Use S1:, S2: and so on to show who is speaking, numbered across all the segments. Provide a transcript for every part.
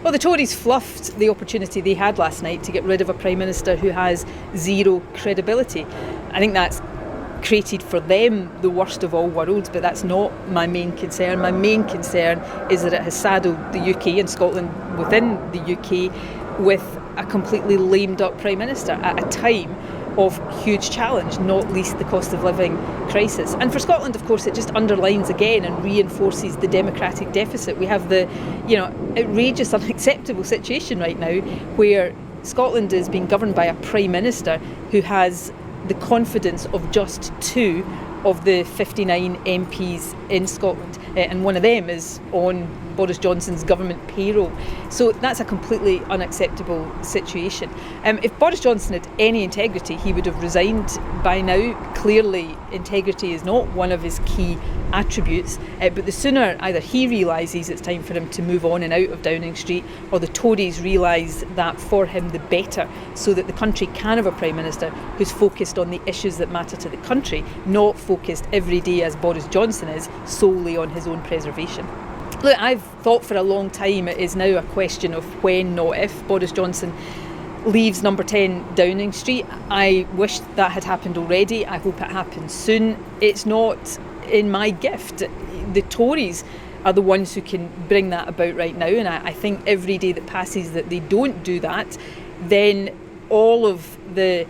S1: Well, the Tories fluffed the opportunity they had last night to get rid of a Prime Minister who has zero credibility. I think that's created for them the worst of all worlds, but that's not my main concern. My main concern is that it has saddled the UK and Scotland within the UK with a completely lamed up Prime Minister at a time of huge challenge, not least the cost of living crisis. And for Scotland, of course, it just underlines again and reinforces the democratic deficit. We have the, outrageous, unacceptable situation right now where Scotland is being governed by a Prime Minister who has the confidence of just 2 of the 59 MPs in Scotland, and one of them is on Boris Johnson's government payroll. So that's a completely unacceptable situation. If Boris Johnson had any integrity, he would have resigned by now. Clearly, integrity is not one of his key attributes, but the sooner either he realises it's time for him to move on and out of Downing Street, or the Tories realise that for him the better, so that the country can have a Prime Minister who's focused on the issues that matter to the country, not focused every day, as Boris Johnson is, solely on his own preservation. Look, I've thought for a long time it is now a question of when, not if, Boris Johnson leaves number 10 Downing Street. I wish that had happened already. I hope it happens soon. It's not in my gift. The Tories are the ones who can bring that about right now, and I think every day that passes that they don't do that, then all of the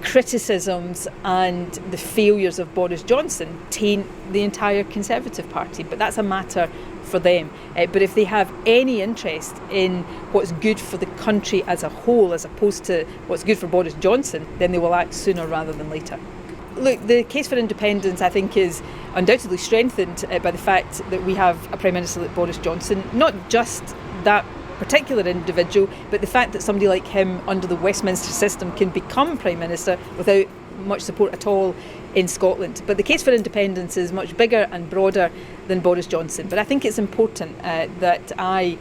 S1: criticisms and the failures of Boris Johnson taint the entire Conservative Party. But that's a matter for them. But if they have any interest in what's good for the country as a whole, as opposed to what's good for Boris Johnson, then they will act sooner rather than later. Look, the case for independence, I think, is undoubtedly strengthened by the fact that we have a Prime Minister like Boris Johnson, not just that particular individual, but the fact that somebody like him under the Westminster system can become Prime Minister without much support at all in Scotland. But the case for independence is much bigger and broader than Boris Johnson. But I think it's important that I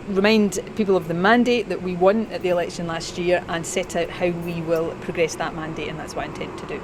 S1: remind people of the mandate that we won at the election last year and set out how we will progress that mandate, and that's what I intend to do.